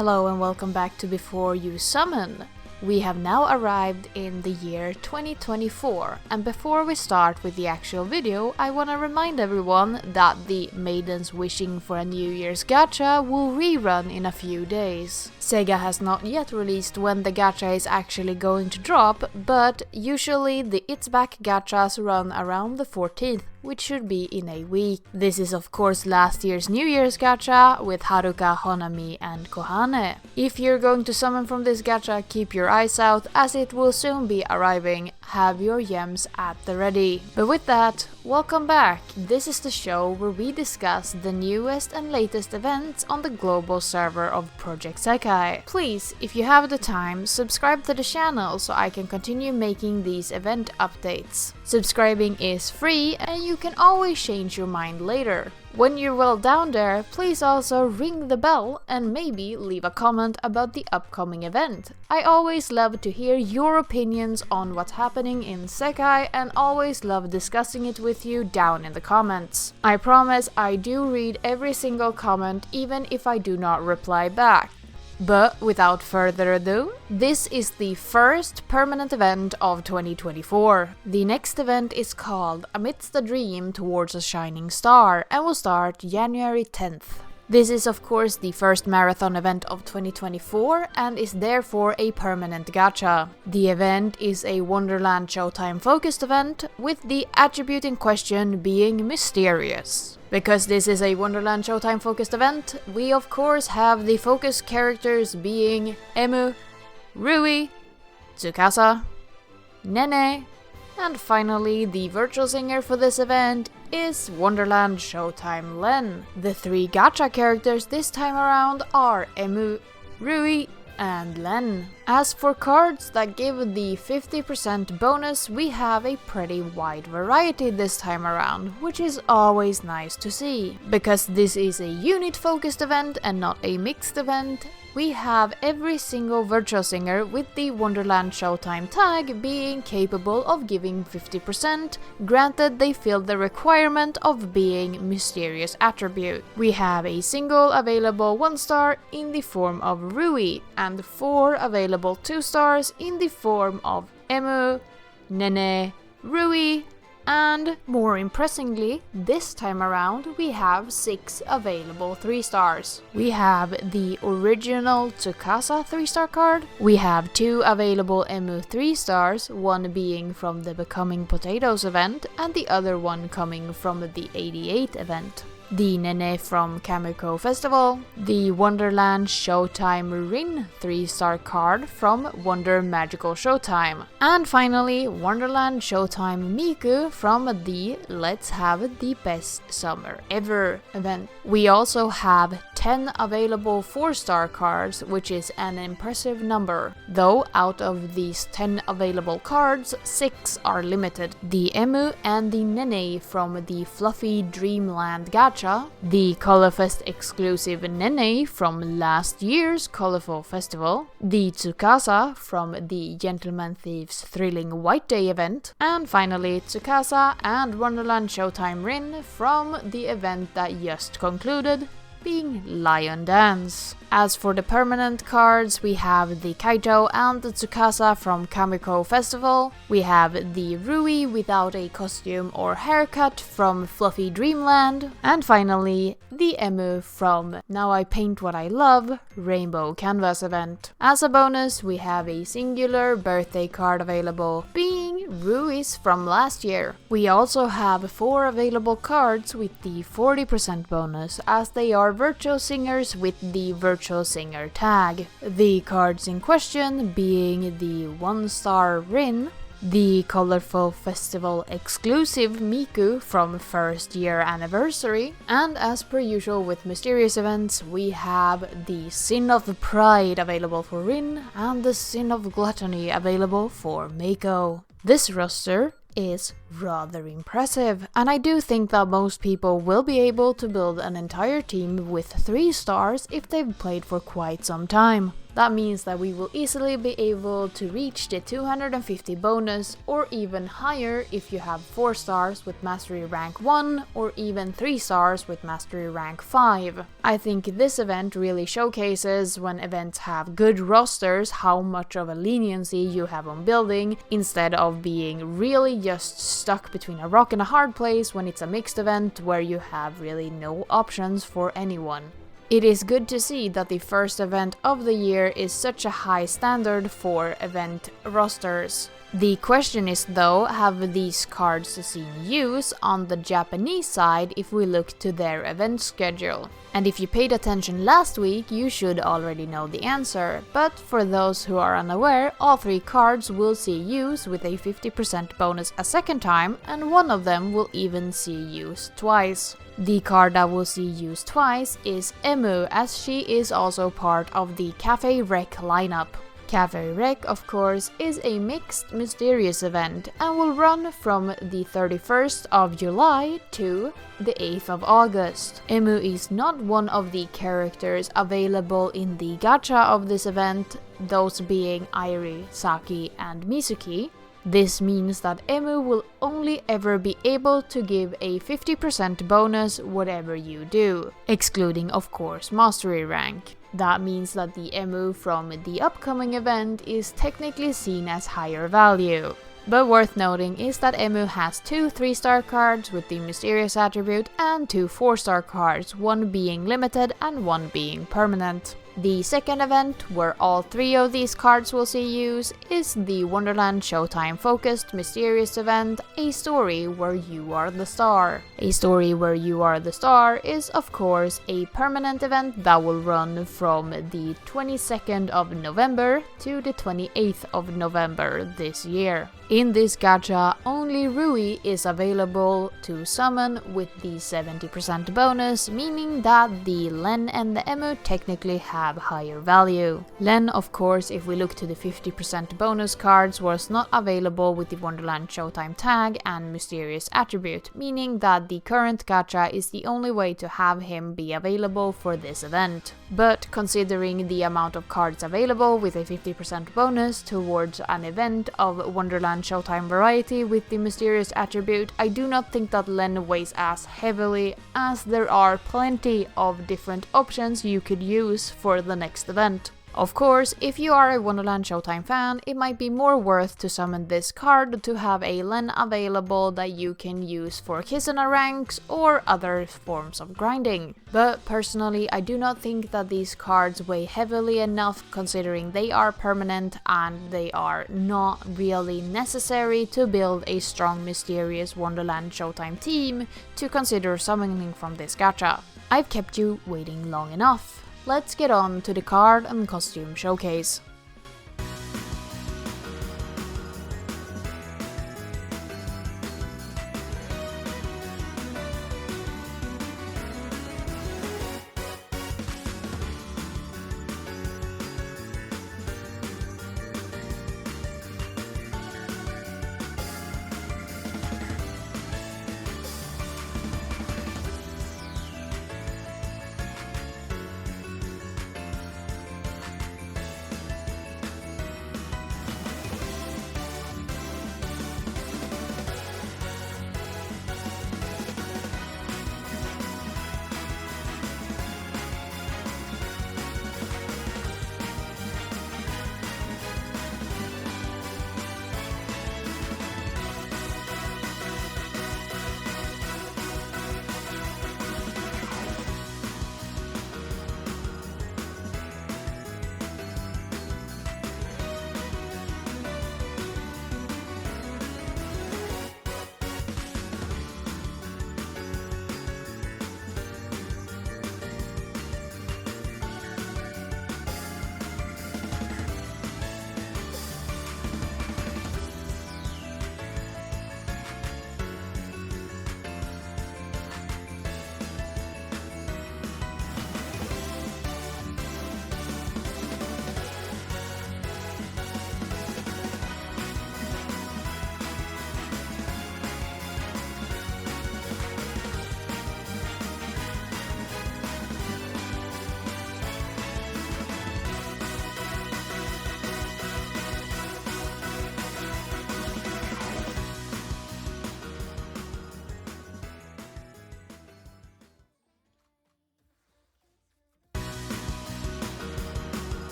Hello and welcome back to Before You Summon. We have now arrived in the year 2024, and before we start with the actual video, I want to remind everyone that the Maidens Wishing for a New Year's Gacha will rerun in a few days. Sega has not yet released when the gacha is actually going to drop, but usually the It's Back gachas run around the 14th, which should be in a week. This is of course last year's New Year's gacha with Haruka, Honami and Kohane. If you're going to summon from this gacha, keep your eyes out as it will soon be arriving. Have your gems at the ready. But with that, welcome back. This is the show where we discuss the newest and latest events on the global server of Project SEKAI. Please, if you have the time, subscribe to the channel so I can continue making these event updates. Subscribing is free and you can always change your mind later. When you're well down there, please also ring the bell and maybe leave a comment about the upcoming event. I always love to hear your opinions on what's happening in SEKAI and always love discussing it with you down in the comments. I promise I do read every single comment even if I do not reply back. But without further ado, this is the first permanent event of 2024. The next event is called Amidst a Dream Towards a Shining Star and will start January 10th. This is of course the first marathon event of 2024 and is therefore a permanent gacha. The event is a Wonderland Showtime focused event, with the attribute in question being mysterious. Because this is a Wonderland Showtime focused event, we of course have the focus characters being Emu, Rui, Tsukasa, Nene, and finally the virtual singer for this event is Wonderland Showtime Len. The three gacha characters this time around are Emu, Rui, and Len. As for cards that give the 50% bonus, we have a pretty wide variety this time around, which is always nice to see. Because this is a unit focused event and not a mixed event, we have every single virtual singer with the Wonderland Showtime tag being capable of giving 50%, granted they fill the requirement of being mysterious attribute. We have a single available 1-star in the form of Rui, and 4 available 2-stars in the form of Emu, Nene, Rui, and more impressively, this time around we have 6 available 3-stars. We have the original Tsukasa 3-star card, we have 2 available Emu 3-stars, one being from the Becoming Potatoes event and the other one coming from the 88 event. The Nene from Kamiko Festival, the Wonderland Showtime Rin 3-star card from Wonder Magical Showtime, and finally Wonderland Showtime Miku from the Let's Have the Best Summer Ever event. We also have 10 available 4-star cards, which is an impressive number, though out of these 10 available cards, 6 are limited. The Emu and the Nene from the Fluffy Dreamland Gacha, the Colorfest exclusive Nene from last year's Colorful Festival, the Tsukasa from the Gentleman Thieves Thrilling White Day event, and finally Tsukasa and Wonderland Showtime Rin from the event that just concluded, being Lion Dance. As for the permanent cards, we have the KAITO and the Tsukasa from Kamiko Festival, we have the Rui without a costume or haircut from Fluffy Dreamland, and finally the Emu from Now I Paint What I Love Rainbow Canvas event. As a bonus, we have a singular birthday card available, being Rui's from last year. We also have 4 available cards with the 40% bonus, as they are virtual singers with the virtual singer tag. The cards in question being the 1-star Rin, the Colorful Festival exclusive Miku from first year anniversary, and as per usual with mysterious events, we have the Sin of Pride available for Rin and the Sin of Gluttony available for Mako. This roster is rather impressive, and I do think that most people will be able to build an entire team with 3 stars if they've played for quite some time. That means that we will easily be able to reach the 250 bonus, or even higher if you have 4 stars with Mastery Rank 1 or even 3 stars with Mastery Rank 5. I think this event really showcases, when events have good rosters, how much of a leniency you have on building, instead of being really just stuck between a rock and a hard place when it's a mixed event where you have really no options for anyone. It is good to see that the first event of the year is such a high standard for event rosters. The question is though, have these cards seen use on the Japanese side if we look to their event schedule? And if you paid attention last week, you should already know the answer, but for those who are unaware, all 3 cards will see use with a 50% bonus a second time, and one of them will even see use twice. The card that will see used twice is Emu, as she is also part of the Cafe Rec lineup. Cafe Rec, of course, is a mixed mysterious event and will run from the 31st of July to the 8th of August. Emu is not one of the characters available in the gacha of this event, those being Airi, Saki, and Mizuki. This means that Emu will only ever be able to give a 50% bonus whatever you do, excluding of course Mastery Rank. That means that the Emu from the upcoming event is technically seen as higher value. But worth noting is that Emu has 2 3-star cards with the mysterious attribute and 2 4-star cards, one being limited and one being permanent. The second event, where all 3 of these cards will see use, is the Wonderland Showtime focused mysterious event, A Story Where You Are the Star. A Story Where You Are the Star is of course a permanent event that will run from the 22nd of November to the 28th of November this year. In this gacha, only Rui is available to summon with the 70% bonus, meaning that the Len and the Emu technically have higher value. Len, of course, if we look to the 50% bonus cards, was not available with the Wonderland Showtime tag and mysterious attribute, meaning that the current gacha is the only way to have him be available for this event. But considering the amount of cards available with a 50% bonus towards an event of Wonderland Showtime variety with the mysterious attribute, I do not think that Len weighs as heavily, as there are plenty of different options you could use for the next event. Of course, if you are a Wonderland Showtime fan, it might be more worth to summon this card to have a Len available that you can use for Kisuna ranks or other forms of grinding. But personally, I do not think that these cards weigh heavily enough, considering they are permanent and they are not really necessary to build a strong mysterious Wonderland Showtime team to consider summoning from this gacha. I've kept you waiting long enough. Let's get on to the card and costume showcase.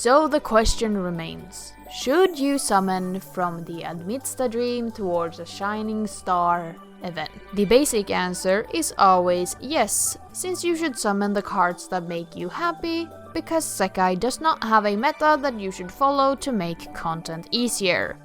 So the question remains, should you summon from the Amidst a Dream Towards a Shining Star event? The basic answer is always yes, since you should summon the cards that make you happy, because SEKAI does not have a meta that you should follow to make content easier.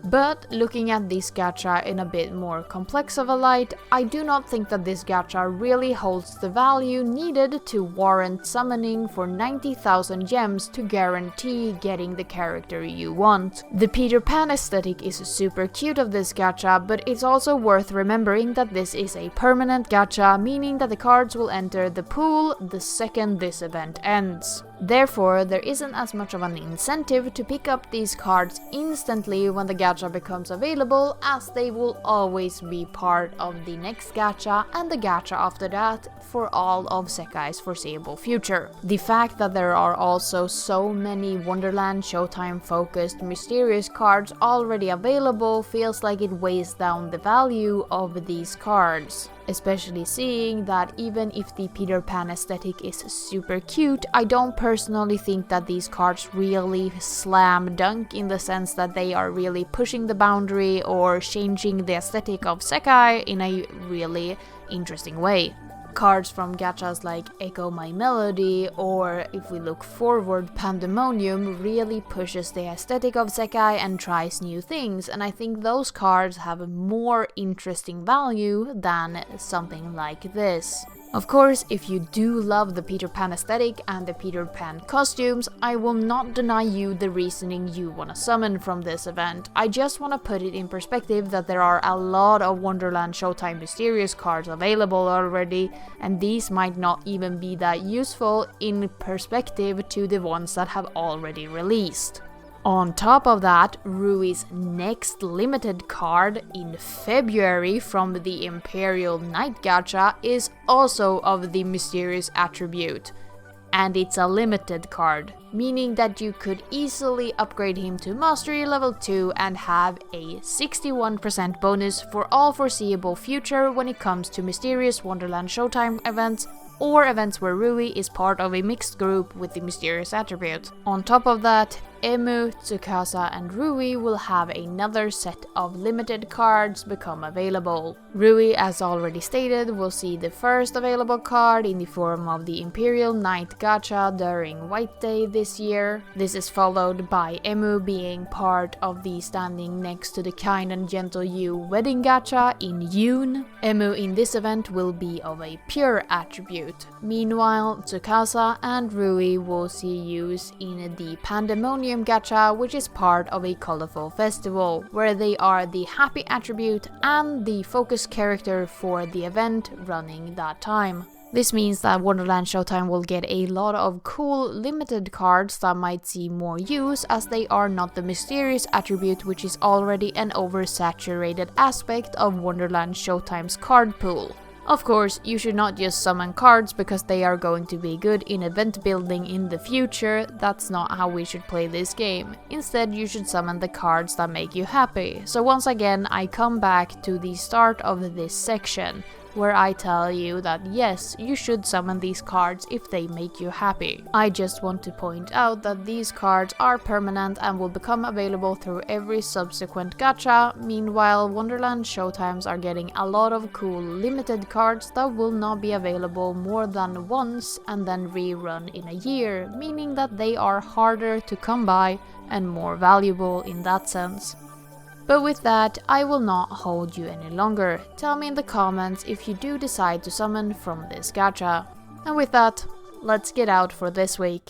But looking at this gacha in a bit more complex of a light, I do not think that this gacha really holds the value needed to warrant summoning for 90,000 gems to guarantee getting the character you want. The Peter Pan aesthetic is super cute of this gacha, but it's also worth remembering that this is a permanent gacha, meaning that the cards will enter the pool the second this event ends. Therefore, there isn't as much of an incentive to pick up these cards instantly when the gacha becomes available, as they will always be part of the next gacha and the gacha after that for all of SEKAI's foreseeable future. The fact that there are also so many Wonderland Showtime focused mysterious cards already available feels like it weighs down the value of these cards. Especially seeing that even if the Peter Pan aesthetic is super cute, I don't personally think that these cards really slam dunk in the sense that they are really pushing the boundary or changing the aesthetic of SEKAI in a really interesting way. Cards from gachas like Echo My Melody, or if we look forward, Pandemonium really pushes the aesthetic of SEKAI and tries new things, and I think those cards have a more interesting value than something like this. Of course, if you do love the Peter Pan aesthetic and the Peter Pan costumes, I will not deny you the reasoning you want to summon from this event. I just want to put it in perspective that there are a lot of Wonderland Showtime mysterious cards available already, and these might not even be that useful in perspective to the ones that have already released. On top of that, Rui's next limited card in February from the Imperial Knight Gacha is also of the mysterious attribute. And it's a limited card, meaning that you could easily upgrade him to Mastery level 2 and have a 61% bonus for all foreseeable future when it comes to mysterious Wonderland Showtime events or events where Rui is part of a mixed group with the mysterious attribute. On top of that, Emu, Tsukasa and Rui will have another set of limited cards become available. Rui, as already stated, will see the first available card in the form of the Imperial Knight Gacha during White Day this year. This is followed by Emu being part of the Standing Next to the Kind and Gentle You Wedding Gacha in June. Emu in this event will be of a pure attribute. Meanwhile, Tsukasa and Rui will see use in the Pandemonium Gacha, which is part of a colorful festival, where they are the happy attribute and the focus character for the event running that time. This means that Wonderland Showtime will get a lot of cool limited cards that might see more use, as they are not the mysterious attribute, which is already an oversaturated aspect of Wonderland Showtime's card pool. Of course, you should not just summon cards because they are going to be good in event building in the future. That's not how we should play this game. Instead, you should summon the cards that make you happy. So once again, I come back to the start of this section, where I tell you that yes, you should summon these cards if they make you happy. I just want to point out that these cards are permanent and will become available through every subsequent gacha. Meanwhile, Wonderland Showtimes are getting a lot of cool limited cards that will not be available more than once and then rerun in a year, meaning that they are harder to come by and more valuable in that sense. But with that, I will not hold you any longer. Tell me in the comments if you do decide to summon from this gacha. And with that, let's get out for this week.